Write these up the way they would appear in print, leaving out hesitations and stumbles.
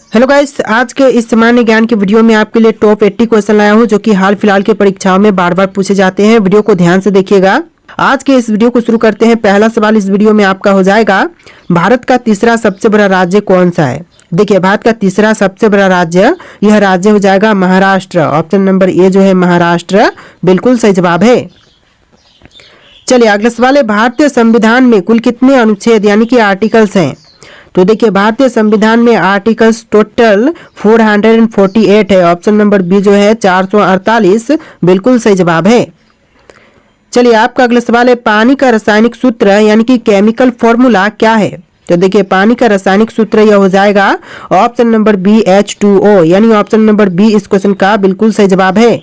Hello guys, आज के इस सामान्य ज्ञान की वीडियो में आपके लिए टॉप 80 क्वेश्चन लाया हूं जो कि हाल फिलहाल की परीक्षाओं में बार बार पूछे जाते हैं। वीडियो को ध्यान से देखिएगा। आज के इस वीडियो को शुरू करते हैं। पहला सवाल इस वीडियो में आपका हो जाएगा, भारत का तीसरा सबसे बड़ा राज्य कौन सा है। देखिए, भारत का तीसरा सबसे बड़ा राज्य, यह राज्य हो जाएगा महाराष्ट्र। ऑप्शन नंबर ए जो है महाराष्ट्र, बिल्कुल सही जवाब है। चलिए अगला सवाल है, भारतीय संविधान में कुल कितने अनुच्छेद यानी कि आर्टिकल्स हैं। तो देखिए, भारतीय संविधान में आर्टिकल्स टोटल 448 है। ऑप्शन नंबर बी जो है 448, बिल्कुल सही जवाब है। चलिए आपका अगला सवाल है, पानी का रासायनिक सूत्र यानी कि केमिकल फॉर्मूला क्या है। तो देखिए, पानी का रासायनिक सूत्र यह हो जाएगा ऑप्शन नंबर बी H2O, यानी ऑप्शन नंबर बी इस क्वेश्चन का बिल्कुल सही जवाब है।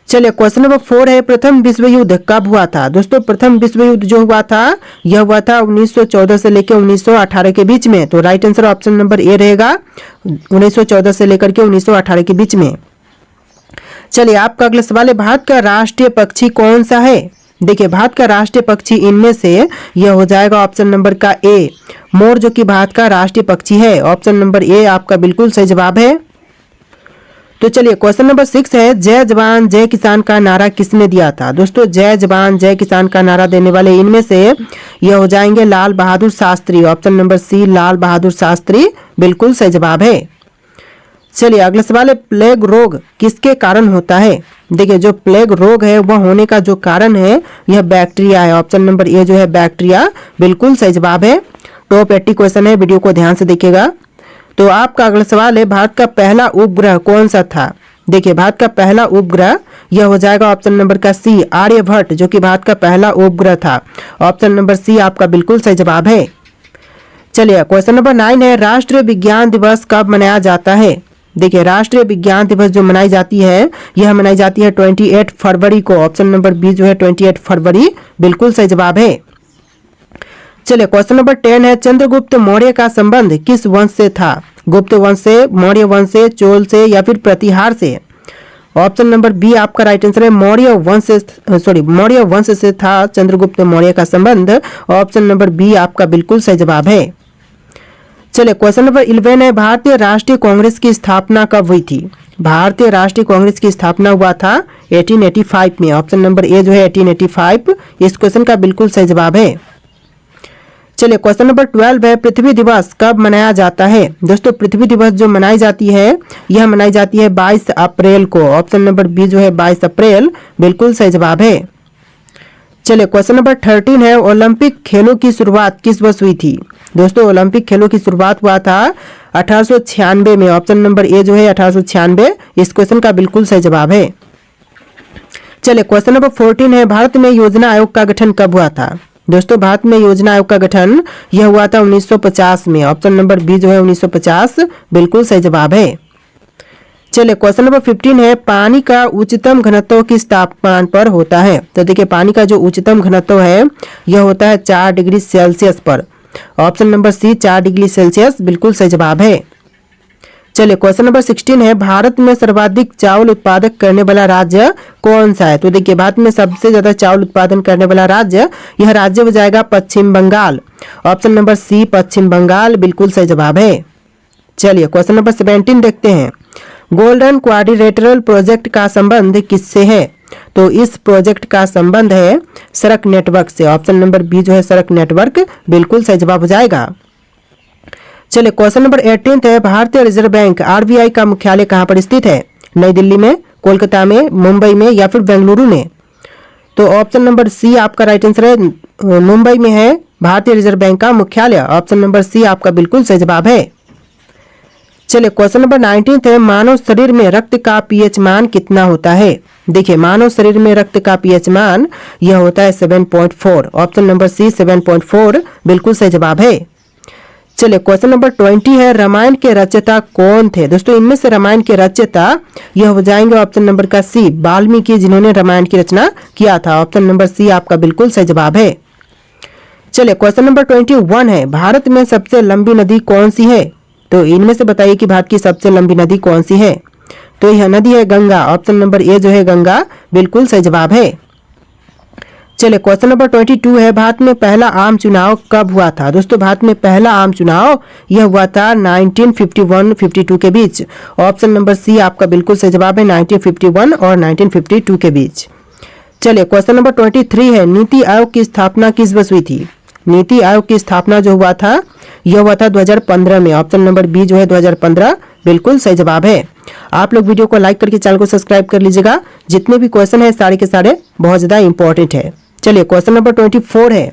चलिए क्वेश्चन नंबर 4 है, प्रथम विश्व युद्ध कब हुआ था। दोस्तों, प्रथम विश्व युद्ध जो हुआ था यह हुआ था 1914 से लेकर 1918 के बीच में। तो right answer option number A रहेगा, 1914 से लेकर के 1918 के बीच में। चलिए आपका अगला सवाल है, भारत का राष्ट्रीय पक्षी कौन सा है। देखिए, भारत का राष्ट्रीय पक्षी इनमें से यह हो जाएगा ऑप्शन नंबर का ए, मोर, जो कि भारत का राष्ट्रीय पक्षी है। ऑप्शन नंबर ए आपका बिल्कुल सही जवाब है। तो चलिए क्वेश्चन नंबर 6 है, जय जवान जय किसान का नारा किसने दिया था। दोस्तों, जय जवान जय किसान का नारा देने वाले इनमें से यह हो जाएंगे लाल बहादुर शास्त्री। ऑप्शन नंबर सी लाल बहादुर शास्त्री, बिल्कुल सही जवाब है। चलिए अगला सवाल है, प्लेग रोग किसके कारण होता है। देखिए, जो प्लेग रोग है वह होने का जो कारण है यह बैक्टीरिया है। ऑप्शन नंबर ए जो है बैक्टीरिया, बिल्कुल सही जवाब है। टॉप 80 क्वेश्चन है, वीडियो को ध्यान से देखिएगा। तो आपका अगला सवाल है, भारत का पहला उपग्रह कौन सा था। देखिए, भारत का पहला उपग्रह यह हो जाएगा ऑप्शन नंबर का सी आर्यभट्ट, जो कि भारत का पहला उपग्रह था। ऑप्शन नंबर सी आपका बिल्कुल सही जवाब है। चलिए क्वेश्चन नंबर 9 है, राष्ट्रीय विज्ञान दिवस कब मनाया जाता है। देखिए, राष्ट्रीय विज्ञान दिवस जो मनाई जाती है यह मनाई जाती है 28 फरवरी को। ऑप्शन नंबर बी जो है 28 फरवरी, बिल्कुल सही जवाब है। चलिए क्वेश्चन नंबर 10 है, चंद्रगुप्त मौर्य का संबंध किस वंश से था। गुप्त वंश से, मौर्य वंश से, चोल से या फिर प्रतिहार से। ऑप्शन नंबर बी आपका राइट आंसर है, मौर्य वंश से था चंद्रगुप्त मौर्य का संबंध। ऑप्शन नंबर बी आपका बिल्कुल सही जवाब है। चलिए क्वेश्चन नंबर 11 है, भारतीय राष्ट्रीय कांग्रेस की स्थापना कब हुई थी। भारतीय राष्ट्रीय कांग्रेस की स्थापना हुआ था 1885 में। ऑप्शन नंबर ए जो है 1885, इस क्वेश्चन का बिल्कुल सही जवाब है। चलिए क्वेश्चन नंबर 12 है, पृथ्वी दिवस कब मनाया जाता है। दोस्तों, पृथ्वी दिवस जो मनाई जाती है यह मनाई जाती है 22 अप्रैल को। ऑप्शन नंबर बी जो है 22 अप्रैल, बिल्कुल सही जवाब है। चलिए क्वेश्चन नंबर 13 है, ओलंपिक खेलों की शुरुआत किस वर्ष हुई थी। दोस्तों, ओलंपिक खेलों की शुरुआत हुआ था 1896 में। ऑप्शन नंबर ए जो है 1896, इस क्वेश्चन का बिल्कुल सही जवाब है। चलिए क्वेश्चन नंबर 14 है, भारत में योजना आयोग का गठन कब हुआ था। दोस्तों, भारत में योजना आयोग का गठन यह हुआ था 1950 में। ऑप्शन नंबर बी जो है 1950, बिल्कुल सही जवाब है। चलिए क्वेश्चन नंबर 15 है, पानी का उच्चतम घनत्व किस तापमान पर होता है। तो देखिए, पानी का जो उच्चतम घनत्व है यह होता है 4 डिग्री सेल्सियस पर। Option number C 4 degree Celsius, बिल्कुल सही जवाब है। चलिए क्वेश्चन नंबर 16 है, भारत में सर्वाधिक चावल उत्पादक करने वाला राज्य कौन सा है। तो देखिए, भारत में सबसे ज्यादा चावल उत्पादन करने वाला राज्य, यह राज्य हो जाएगा पश्चिम बंगाल। ऑप्शन नंबर सी पश्चिम बंगाल, बिल्कुल सही जवाब है। चलिए क्वेश्चन नंबर 17 देखते हैं, गोल्डन क्वाड्रिलेटरल प्रोजेक्ट का संबंध किससे है। तो इस प्रोजेक्ट का संबंध है सड़क नेटवर्क से। ऑप्शन नंबर बी जो है सड़क नेटवर्क, बिल्कुल सही जवाब हो जाएगा। चलिए क्वेश्चन नंबर 18 है, भारतीय रिजर्व बैंक आरबीआई का मुख्यालय कहाँ पर स्थित है। नई दिल्ली में, कोलकाता में, मुंबई में या फिर बेंगलुरु में। तो ऑप्शन नंबर सी आपका राइट आंसर है, मुंबई में है भारतीय रिजर्व बैंक का मुख्यालय। ऑप्शन नंबर सी आपका बिल्कुल सही जवाब है। चलिए क्वेश्चन नंबर 19 है, मानव शरीर में रक्त का पीएच मान कितना होता है। देखिए, मानव शरीर में रक्त का पीएच मान यह होता है 7.4। ऑप्शन नंबर सी 7.4, बिल्कुल सही जवाब है। चलिए क्वेश्चन नंबर 20 है, रामायण के रचयिता कौन थे। दोस्तों, इनमें से रामायण के रचयिता यह हो जाएंगे ऑप्शन नंबर का सी वाल्मीकि, जिन्होंने रामायण की रचना किया था। ऑप्शन नंबर सी आपका बिल्कुल सही जवाब है। चलिए क्वेश्चन नंबर 21 है, भारत में सबसे लंबी नदी कौन सी है। तो इनमें से बताइए कि भारत की सबसे लंबी नदी कौन सी है। तो यह नदी है गंगा। ऑप्शन नंबर ए जो है गंगा, बिल्कुल सही जवाब है। चलिए क्वेश्चन नंबर 22 है, भारत में पहला आम चुनाव कब हुआ था? दोस्तों भारत में पहला आम चुनाव यह हुआ था 1951-52 के बीच। ऑप्शन नंबर सी आपका बिल्कुल सही जवाब है, 1951 और 1952 के बीच। चलिए क्वेश्चन नंबर 23 है, नीति आयोग की स्थापना किस वर्ष हुई थी? नीति आयोग की स्थापना जो हुआ था यह हुआ था 2015 में। ऑप्शन नंबर बी जो है 2015 बिल्कुल सही जवाब है। आप लोग वीडियो को लाइक करके चैनल को सब्सक्राइब कर लीजिएगा। जितने भी क्वेश्चन है सारे के सारे बहुत ज्यादा इंपॉर्टेंट है। चलिए क्वेश्चन नंबर 24 है,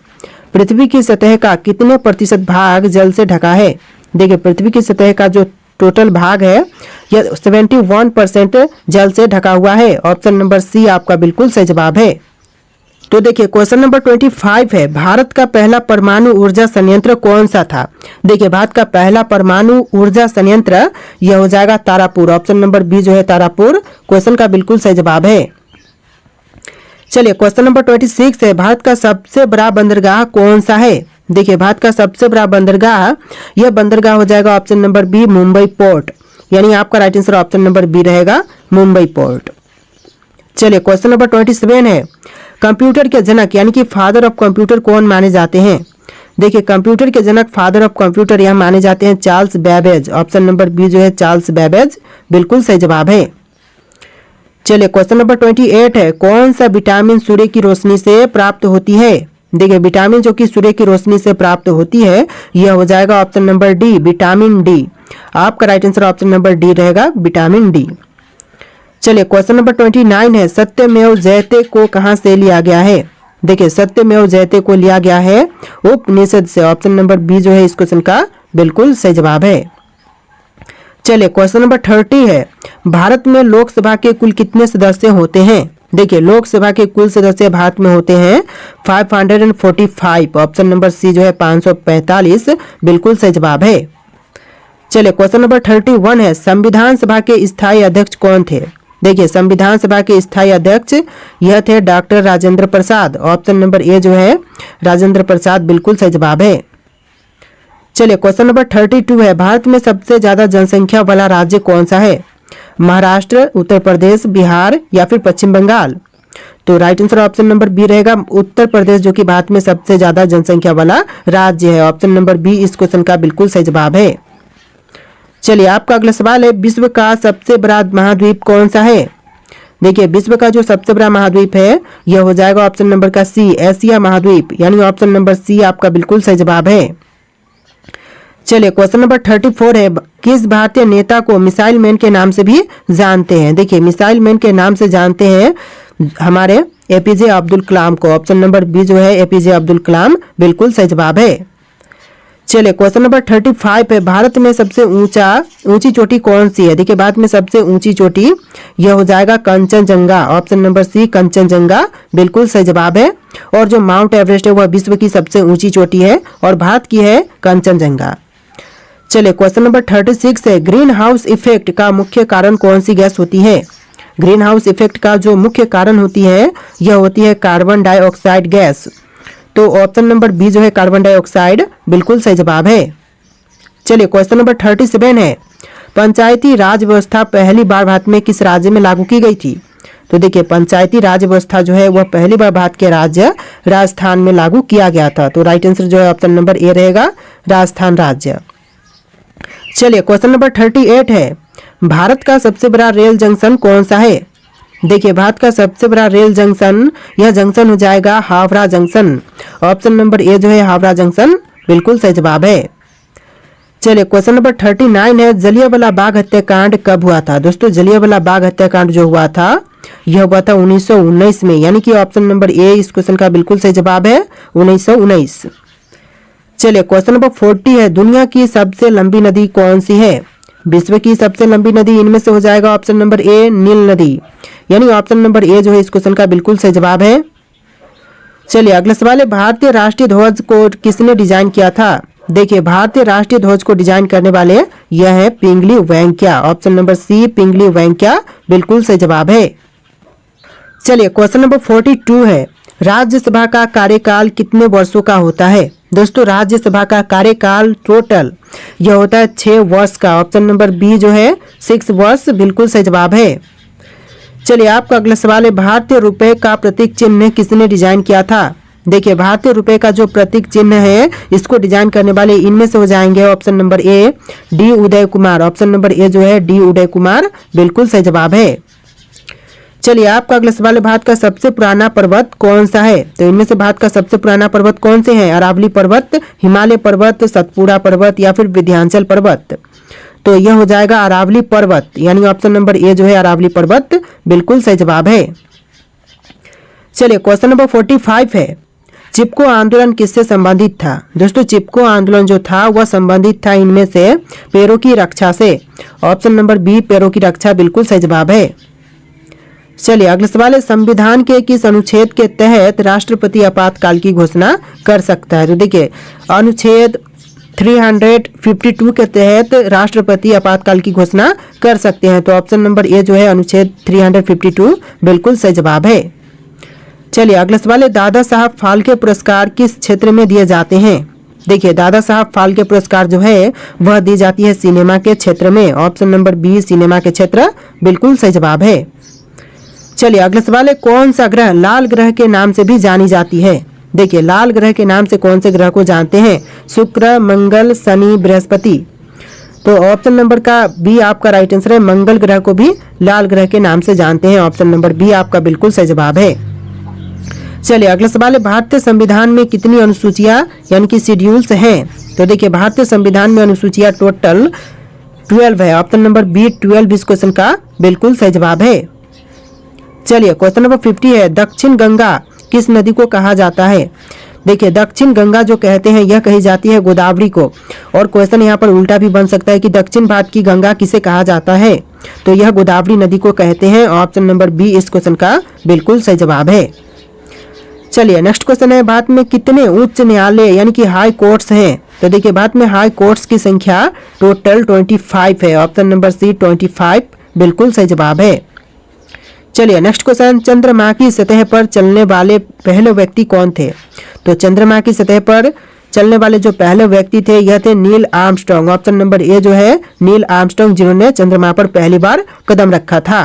पृथ्वी की सतह का कितने प्रतिशत भाग जल से ढका है? देखिए पृथ्वी की सतह का जो टोटल भाग है यह 71% जल से ढका हुआ है। ऑप्शन नंबर सी आपका बिल्कुल सही जवाब है। तो देखिए क्वेश्चन नंबर 25 है, भारत का पहला परमाणु ऊर्जा संयंत्र कौन सा था? देखिए भारत का पहला परमाणु ऊर्जा संयंत्र यह हो जाएगा तारापुर। ऑप्शन नंबर बी जो है तारापुर क्वेश्चन का बिल्कुल सही जवाब है। चलिए क्वेश्चन नंबर 26 है, भारत का सबसे बड़ा बंदरगाह कौन सा है? देखिए भारत का सबसे बड़ा बंदरगाह यह बंदरगाह हो जाएगा option number B Mumbai port, यानी आपका right answer option number B रहेगा मुंबई पोर्ट। चलिए क्वेश्चन नंबर 27 है, कंप्यूटर के जनक यानी कि फादर ऑफ कंप्यूटर कौन माने जाते हैं? देखिए कंप्यूटर के जनक फादर ऑफ कंप्यूटर यह माने जाते हैं Charles Babbage. Option number B जो है चार्ल्स बेबेज बिल्कुल सही जवाब है। चलिए क्वेश्चन नंबर 28 है, कौन सा विटामिन सूर्य की रोशनी से प्राप्त होती है? देखिए विटामिन जो कि सूर्य की रोशनी से प्राप्त होती है यह हो जाएगा option number D vitamin D. आपका right answer option number D रहेगा विटामिन डी। चलिए क्वेश्चन नंबर 29 है, सत्यमेव जयते को कहां से लिया गया है? देखिए सत्यमेव जयते को लिया गया है उपनिषद से। ऑप्शन नंबर बी जो है इस क्वेश्चन का बिल्कुल सही जवाब है। चलिए क्वेश्चन नंबर 30 है, भारत में लोकसभा के कुल कितने सदस्य होते हैं? देखिए लोकसभा के कुल सदस्य भारत में होते हैं 545। ऑप्शन नंबर सी जो है 545 बिल्कुल सही जवाब है। चलिए क्वेश्चन नंबर 31 है, संविधान सभा के स्थायी अध्यक्ष कौन थे? देखिए संविधान सभा के स्थायी अध्यक्ष यह थे doctor Rajendra Prasad. Option number A जो है राजेंद्र प्रसाद बिल्कुल सही जवाब है। चलिए क्वेश्चन नंबर 32 है, भारत में सबसे ज्यादा जनसंख्या वाला राज्य कौन सा है? महाराष्ट्र, उत्तर प्रदेश, बिहार या फिर पश्चिम बंगाल? तो right answer option number B रहेगा उत्तर प्रदेश, जो कि भारत में सबसे ज्यादा जनसंख्या वाला राज्य है। ऑप्शन नंबर बी इस क्वेश्चन का बिल्कुल सही जवाब है। चलिए आपका अगला सवाल है, विश्व का सबसे बड़ा महाद्वीप कौन सा है? देखिए विश्व का जो सबसे बड़ा महाद्वीप है यह हो जाएगा ऑप्शन नंबर का सी एशिया महाद्वीप, यानी ऑप्शन नंबर सी आपका बिल्कुल सही जवाब है। चलिए क्वेश्चन नंबर 34 है, किस भारतीय नेता को मिसाइल मैन के नाम से भी जानते हैं? देखिए मिसाइल मैन के नाम से जानते हैं हमारे एपीजे अब्दुल कलाम को। ऑप्शन नंबर बी जो है एपीजे अब्दुल कलाम बिल्कुल सही जवाब है। चलिए क्वेश्चन नंबर 35 है, भारत में सबसे ऊंची चोटी कौन सी है? देखिए भारत में सबसे ऊंची चोटी यह हो जाएगा Kanchenjunga. Option number C Kanchenjunga बिल्कुल सही जवाब है। और जो माउंट एवरेस्ट है वह विश्व की सबसे ऊंची चोटी है और भारत की है कंचनजंगा। चलिए क्वेश्चन नंबर 36 है, ग्रीन हाउस इफेक्ट का मुख्य कारण कौन सी गैस होती है? ग्रीन हाउस इफेक्ट का जो मुख्य कारण होती है यह होती है कार्बन डाइऑक्साइड गैस। तो ऑप्शन नंबर बी जो है कार्बन डाइऑक्साइड बिल्कुल सही जवाब है। चलिए क्वेश्चन नंबर 37 है, पंचायती राज व्यवस्था पहली बार भारत में किस राज्य में लागू की गई थी? तो देखिए पंचायती राज व्यवस्था जो है वह पहली बार भारत के राज्य राजस्थान में लागू किया गया था। तो राइट आंसर जो है ऑप्शन नंबर ए रहेगा राजस्थान राज्य। चलिए क्वेश्चन नंबर 38 है, भारत का सबसे बड़ा रेल जंक्शन कौन सा है? देखिए भारत का सबसे बड़ा रेल जंक्शन यह जंक्शन हो जाएगा Howrah junction. Option number A जो है हावड़ा जंक्शन बिल्कुल सही जवाब है। चलिए क्वेश्चन नंबर 39 है, जलियांवाला बाग हत्याकांड कब हुआ था? दोस्तों जलियांवाला बाग हत्याकांड जो हुआ था यह हुआ था 1919 में, यानी कि ऑप्शन नंबर ए इस क्वेश्चन का बिल्कुल सही जवाब है 1919। चलिए क्वेश्चन नंबर 40 है, दुनिया की सबसे लंबी नदी कौन सी है? विश्व की सबसे लंबी नदी इनमें से हो जाएगा ऑप्शन नंबर ए नील नदी, यानी ऑप्शन नंबर ए जो है इस क्वेश्चन का बिल्कुल सही जवाब है। चलिए अगला सवाल है, भारतीय राष्ट्रीय ध्वज को किसने डिजाइन किया था? देखिए भारतीय राष्ट्रीय ध्वज को डिजाइन करने वाले यह है पिंगली वेंकैया। ऑप्शन नंबर सी पिंगली वेंकैया बिल्कुल सही जवाब है। चलिए क्वेश्चन नंबर 42 है, राज्यसभा का कार्यकाल कितने वर्षों का होता है? दोस्तों राज्यसभा का कार्यकाल टोटल यह होता है 6 वर्ष का। ऑप्शन नंबर बी जो है 6 वर्ष बिल्कुल सही जवाब है। चलिए आपका अगला सवाल है, भारतीय रुपए का प्रतीक चिन्ह किसने डिजाइन किया था? देखिए भारतीय रुपए का जो प्रतीक चिन्ह है इसको डिजाइन करने वाले इनमें से हो जाएंगे option number A D Uday Kumar. Option number A जो है डी उदय कुमार बिल्कुल सही जवाब है। चलिए आपका अगला सवाल है, भारत का सबसे पुराना पर्वत कौन सा है? तो इनमें से भारत का सबसे पुराना पर्वत कौन से हैं? अरावली पर्वत, हिमालय पर्वत, सतपुड़ा पर्वत या फिर विंध्याचल पर्वत? तो यह हो जाएगा अरावली पर्वत, यानी ऑप्शन नंबर ए जो है अरावली पर्वत बिल्कुल सही जवाब है। चलिए क्वेश्चन नंबर 45 है, चिपको आंदोलन किससे संबंधित था? दोस्तों चिपको आंदोलन जो था वह संबंधित था इनमें से पैरों की रक्षा से। ऑप्शन नंबर बी पैरों की रक्षा बिल्कुल सही जवाब है। चलिए अगला सवाल है, संविधान के किस अनुच्छेद के तहत राष्ट्रपति आपातकाल की घोषणा कर सकता है? तो देखिए अनुच्छेद 352 के तहत राष्ट्रपति आपातकाल की घोषणा कर सकते हैं। तो ऑप्शन नंबर ए जो है अनुच्छेद 352 बिल्कुल सही जवाब है। चलिए अगला सवाल है, दादा साहब फाल्के पुरस्कार किस क्षेत्र में दिए जाते हैं? देखिए दादा साहब फाल्के पुरस्कार जो है वह दी जाती है सिनेमा के क्षेत्र में। ऑप्शन नंबर बी सिनेमा के क्षेत्र बिल्कुल सही जवाब है। चलिए अगला सवाल है, कौन सा ग्रह लाल ग्रह के नाम से भी जानी जाती है? देखिए लाल ग्रह के नाम से कौन से ग्रह को जानते हैं? शुक्र, मंगल, शनि, बृहस्पति। तो ऑप्शन नंबर का बी आपका राइट आंसर है, मंगल ग्रह को भी लाल ग्रह के नाम से जानते हैं। ऑप्शन नंबर बी आपका बिल्कुल सही जवाब है। चलिए अगला सवाल है, भारतीय संविधान में कितनी अनुसूचियां यानी कि शेड्यूल्स हैं? तो देखिए भारतीय संविधान में अनुसूचियां टोटल 12 है। ऑप्शन नंबर बी 12 इस क्वेश्चन का बिल्कुल सही जवाब है। चलिए क्वेश्चन नंबर 50 है, दक्षिण गंगा किस नदी को कहा जाता है? देखिए दक्षिण गंगा जो कहते हैं यह कही जाती है गोदावरी को। और क्वेश्चन यहाँ पर उल्टा भी बन सकता है कि दक्षिण भारत की गंगा किसे कहा जाता है? तो यह गोदावरी नदी को कहते हैं। ऑप्शन नंबर बी इस क्वेश्चन का बिल्कुल सही जवाब है। चलिए नेक्स्ट क्वेश्चन है, भारत में कितने उच्च न्यायालय यानी कि हाई कोर्ट्स हैं? तो देखिए भारत में हाई कोर्ट्स की संख्या टोटल 25 है। ऑप्शन नंबर सी 25 बिल्कुल सही जवाब है। चलिए नेक्स्ट क्वेश्चन, चंद्रमा की सतह पर चलने वाले पहले व्यक्ति कौन थे? तो चंद्रमा की सतह पर चलने वाले जो पहले व्यक्ति थे यह थे Neil Armstrong. Option number A जो है नील आर्मस्ट्रांग जिन्होंने चंद्रमा पर पहली बार कदम रखा था।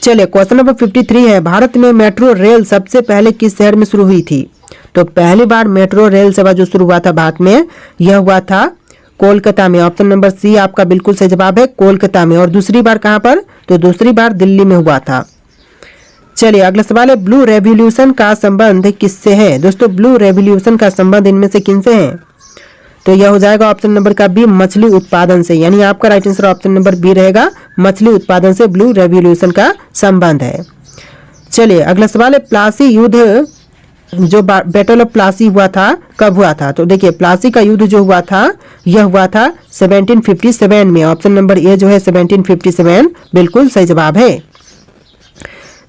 चलिए क्वेश्चन नंबर 53 है, भारत में मेट्रो रेल सबसे पहले किस शहर में शुरू हुई थी? तो पहली बार मेट्रो रेल सेवा जो शुरू हुआ था भारत में यह हुआ था कोलकाता में। ऑप्शन नंबर सी आपका बिल्कुल सही जवाब है, कोलकाता में। और दूसरी बार कहां पर? तो दूसरी बार दिल्ली में हुआ था। चलिए अगला सवाल है, ब्लू रेवोल्यूशन का संबंध किससे है? दोस्तों ब्लू रेवोल्यूशन का संबंध इनमें से किनसे है? तो यह हो जाएगा ऑप्शन नंबर का बी मछली उत्पादन से, यानी आपका right answer option number B रहेगा, मछली उत्पादन से ब्लू रेवोल्यूशन का संबंध है। चलिए अगला सवाल है, प्लासी युद्ध जो बैटल ऑफ प्लासी हुआ था कब हुआ था? तो देखिए प्लासी का युद्ध जो हुआ था यह हुआ था 1757 में। ऑप्शन नंबर ए जो है 1757 बिल्कुल सही जवाब है।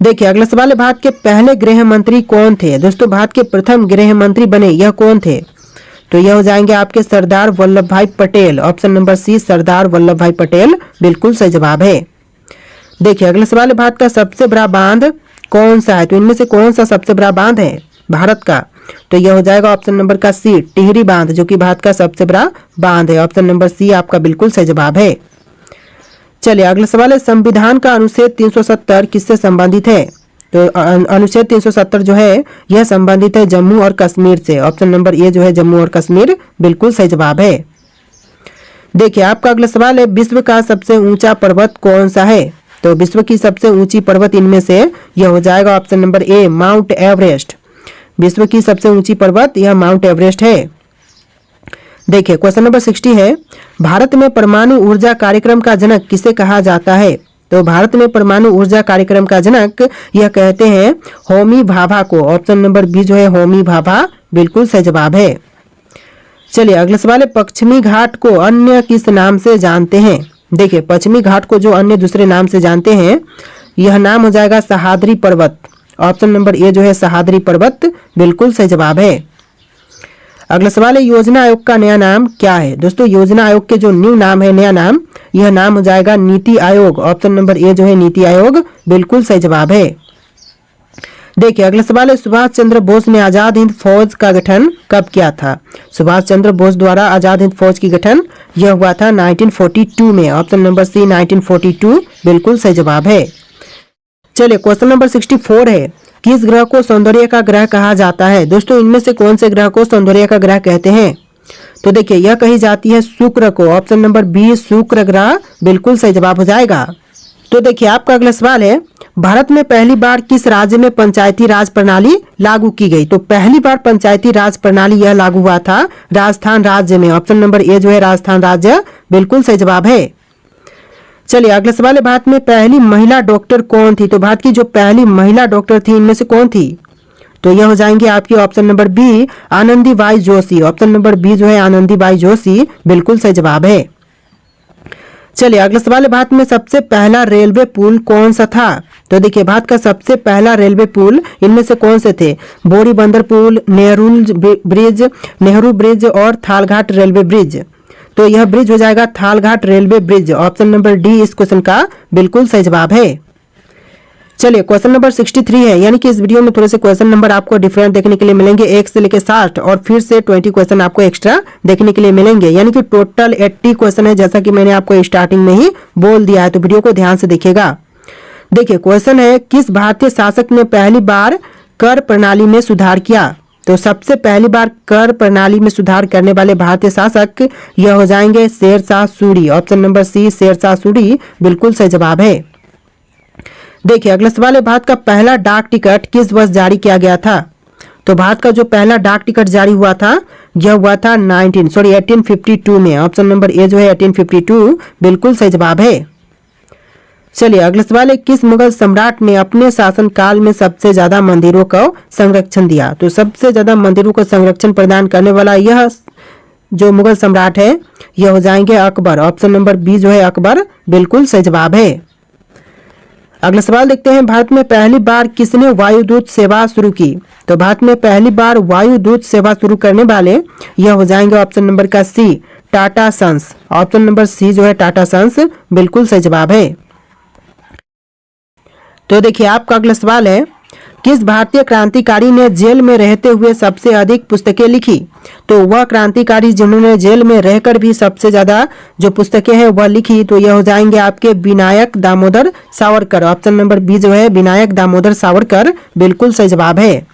देखिए अगला सवाल है, भारत के पहले गृह मंत्री कौन थे? दोस्तों भारत के प्रथम गृह मंत्री बने यह कौन थे? तो यह हो जाएंगे आपके सरदार वल्लभ भाई पटेल। ऑप्शन नंबर सी सरदार वल्लभ भाई पटेल बिल्कुल सही जवाब है। देखिए अगला सवाल है, भारत का सबसे बड़ा बांध कौन सा है? तो इनमें से कौन सा सबसे बड़ा बांध है भारत का? तो यह हो जाएगा ऑप्शन नंबर का सी टिहरी बांध, जो कि भारत का सबसे बड़ा बांध है। ऑप्शन नंबर सी आपका बिल्कुल सही जवाब है। चलिए अगला सवाल है, संविधान का अनुच्छेद 370 किससे संबंधित है? तो अनुच्छेद 370 जो है यह संबंधित है जम्मू और कश्मीर से। ऑप्शन नंबर ए जो है जम्मू और कश्मीर बिल्कुल सही जवाब है। देखिए आपका अगला सवाल है, विश्व का सबसे ऊंचा पर्वत कौन सा है? तो विश्व की सबसे ऊंची पर्वत इनमें से यह हो जाएगा option number A mount Everest. विश्व की सबसे ऊंची पर्वत यह माउंट एवरेस्ट है। देखिए क्वेश्चन नंबर 60 है, भारत में परमाणु ऊर्जा कार्यक्रम का जनक किसे कहा जाता है? तो भारत में परमाणु ऊर्जा कार्यक्रम का जनक यह कहते हैं होमी भाभा को। ऑप्शन नंबर बी जो है होमी भाभा बिल्कुल सही जवाब है। चलिए अगला सवाल है, पश्चिमी घाट को अन्य किस नाम से जानते हैं? देखिए पश्चिमी घाट को जो अन्य दूसरे नाम से जानते हैं यह नाम हो जाएगा सह्याद्री पर्वत। ऑप्शन नंबर ए जो है सह्याद्री पर्वत बिल्कुल सही जवाब है। अगला सवाल है, योजना आयोग का नया नाम क्या है? दोस्तों योजना आयोग के जो न्यू नाम है नया नाम यह नाम हो जाएगा NITI Aayog. Option number A जो है नीति आयोग बिल्कुल सही जवाब है। देखिए अगला सवाल है, सुभाष चंद्र बोस ने आजाद हिंद फौज का गठन कब किया था? सुभाष चंद्र बोस द्वारा आजाद हिंद फौज की गठन यह हुआ था 1942 में। ऑप्शन नंबर सी 1942 बिल्कुल सही जवाब है। चलिए क्वेश्चन नंबर 64 है, किस ग्रह को सौंदर्य का ग्रह कहा जाता है? दोस्तों इनमें से कौन से ग्रह को सौंदर्य का ग्रह कहते हैं? तो देखिए यह कही जाती है शुक्र को। ऑप्शन नंबर बी शुक्र ग्रह बिल्कुल सही जवाब हो जाएगा। तो देखिए आपका अगला सवाल है, भारत में पहली बार किस राज्य में पंचायती राज प्रणाली लागू की गई? तो पहली बार पंचायती राज प्रणाली यह लागू हुआ था राजस्थान राज्य में। ऑप्शन नंबर ए जो है राजस्थान राज्य बिल्कुल सही जवाब है। चलिए अगला सवाल है, भारत में पहली महिला डॉक्टर कौन थी? तो भारत की जो पहली महिला डॉक्टर थी इनमें से कौन थी? तो यह हो जाएंगे आपकी option number B Anandibai Joshi. Option number B जो है आनंदीबाई जोशी बिल्कुल सही जवाब है। चलिए अगला सवाल है, भारत में सबसे पहला रेलवे पुल कौन सा था? तो देखिए भारत का सबसे पहला रेलवे पुल इनमें से कौन से थे? बोरी बंदर पुल, नेहरू ब्रिज और थालघाट रेलवे ब्रिज। तो यह ब्रिज हो जाएगा Thalghat railway bridge. Option number D इस क्वेश्चन का बिल्कुल सही जवाब है। चलिए क्वेश्चन नंबर 63 है, यानी कि इस वीडियो में थोड़े से क्वेश्चन नंबर आपको डिफरेंट देखने के लिए मिलेंगे। 1 से लेकर 60 और फिर से 20 क्वेश्चन आपको एक्स्ट्रा देखने के लिए मिलेंगे, यानी कि टोटल 80 क्वेश्चन है, जैसा कि मैंने आपको स्टार्टिंग में ही बोल दिया है। तो वीडियो को ध्यान से देखिएगा। देखिए क्वेश्चन है, किस भारतीय शासक ने पहली बार कर प्रणाली में सुधार किया? तो सबसे पहली बार कर प्रणाली में सुधार करने वाले भारतीय शासक यह हो जाएंगे Sher Shah Suri. Option number C Sher Shah Suri बिल्कुल सही जवाब है। देखिए अगला सवाल है, भारत का पहला डाक टिकट किस वर्ष जारी किया गया था? तो भारत का जो पहला डाक टिकट जारी हुआ था यह हुआ था 1852 में। ऑप्शन नंबर ए जो है 1852 बिल्कुल सही जवाब है। चलिए अगला सवाल है, किस मुगल सम्राट ने अपने शासनकाल में सबसे ज्यादा मंदिरों को संरक्षण दिया? तो सबसे ज्यादा मंदिरों को संरक्षण प्रदान करने वाला यह जो मुगल सम्राट है यह हो जाएंगे अकबर। ऑप्शन नंबर बी जो है अकबर बिल्कुल सही जवाब है। अगला सवाल देखते हैं, भारत में पहली बार किसने वायुदूत सेवा शुरू की? तो भारत में पहली बार वायुदूत सेवा शुरू करने वाले यह हो जाएंगे ऑप्शन नंबर का C Tata Sons. Option number C जो है टाटा सन्स बिल्कुल सही जवाब है। तो देखिए आपका अगला सवाल है, किस भारतीय क्रांतिकारी ने जेल में रहते हुए सबसे अधिक पुस्तकें लिखी? तो वह क्रांतिकारी जिन्होंने जेल में रहकर भी सबसे ज्यादा जो पुस्तकें हैं वह लिखी, तो यह हो जाएंगे आपके Vinayak Damodar Savarkar. Option number B जो है विनायक दामोदर सावरकर बिल्कुल सही जवाब है।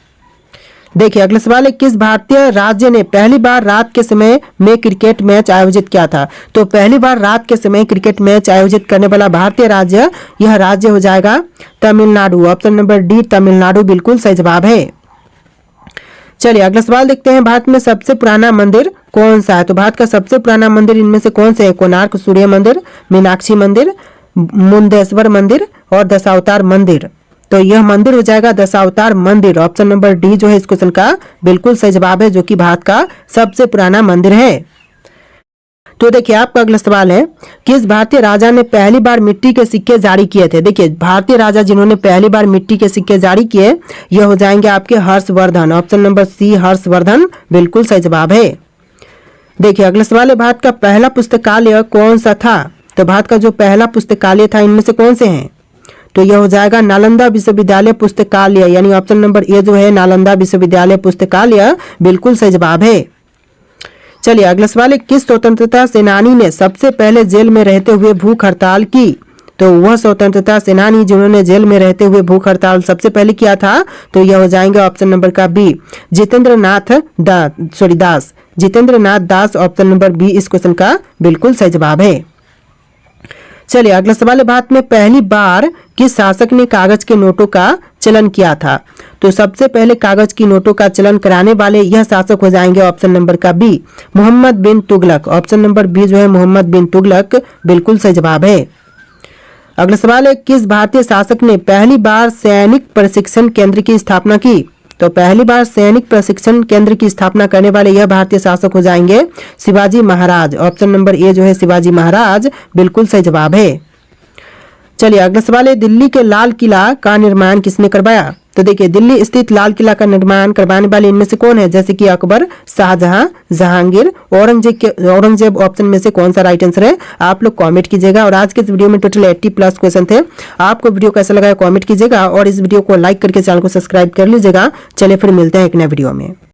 देखिए अगला सवाल है, किस भारतीय राज्य ने पहली बार रात के समय में क्रिकेट मैच आयोजित किया था? तो पहली बार रात के समय क्रिकेट मैच आयोजित करने वाला भारतीय राज्य यह राज्य हो जाएगा Tamil Nadu. Option number D Tamil Nadu बिल्कुल सही जवाब है। चलिए अगला सवाल देखते हैं, भारत में सबसे पुराना मंदिर कौन सा है? तो भारत का सबसे पुराना मंदिर इनमें से कौन से है? कोणार्क सूर्य मंदिर, मीनाक्षी मंदिर, मुंडेश्वर मंदिर और दशावतार मंदिर। तो यह मंदिर हो जाएगा दशावतार मंदिर। ऑप्शन नंबर डी जो है इस क्वेश्चन का बिल्कुल सही जवाब है, जो कि भारत का सबसे पुराना मंदिर है। तो देखिए आपका अगला सवाल है, किस भारतीय राजा ने पहली बार मिट्टी के सिक्के जारी किए थे? देखिए भारतीय राजा जिन्होंने पहली बार मिट्टी के सिक्के जारी किए यह हो जाएंगे आपके Harshvardhan. Option number C Harshvardhan बिल्कुल सही जवाब है। देखिए अगला सवाल है, भारत का पहला पुस्तकालय कौन सा था? तो भारत का जो पहला पुस्तकालय था इनमें से कौन से हैं? तो यह हो जाएगा नालंदा विश्वविद्यालय पुस्तकालय, यानी ऑप्शन नंबर ए जो है नालंदा विश्वविद्यालय पुस्तकालय बिल्कुल सही जवाब है। चलिए अगला सवाल है, किस स्वतंत्रता सेनानी ने सबसे पहले जेल में रहते हुए भूख हड़ताल की? तो वह स्वतंत्रता सेनानी जिन्होंने जेल में रहते हुए भूख हड़ताल सबसे पहले किया था तो यह हो जाएंगे ऑप्शन नंबर का बी जितेंद्र नाथ दास। जितेंद्र नाथ दास ऑप्शन नंबर बी इस क्वेश्चन का बिल्कुल सही जवाब है। चलिए अगला सवाल है, भारत में पहली बार किस शासक ने कागज के नोटों का चलन किया था? तो सबसे पहले कागज की नोटों का चलन कराने वाले यह शासक हो जाएंगे ऑप्शन नंबर का बी मोहम्मद बिन तुगलक। ऑप्शन नंबर बी जो है मोहम्मद बिन तुगलक बिल्कुल सही जवाब है। अगला सवाल है, किस भारतीय शासक ने पहली बार सैनिक प्रशिक्षण केंद्र की स्थापना की? तो पहली बार सैनिक प्रशिक्षण केंद्र की स्थापना करने वाले यह भारतीय शासक हो जाएंगे Shivaji Maharaj. Option number A जो है शिवाजी महाराज बिल्कुल सही जवाब है। चलिए अगला सवाल है, दिल्ली के लाल किला का निर्माण किसने करवाया? तो देखिए दिल्ली स्थित लाल किला का निर्माण करवाने वाले इनमें से कौन है? जैसे कि अकबर, शाहजहां, जहांगीर, औरंगजेब ऑप्शन में से कौन सा राइट आंसर है? आप लोग कमेंट कीजिएगा। और आज के इस वीडियो में टोटल 80+ क्वेश्चन थे। आपको वीडियो कैसा लगा कमेंट कीजिएगा और इस वीडियो को लाइक करके चैनल को सब्सक्राइब कर लीजिएगा। चलिए फिर मिलते हैं एक नए वीडियो में।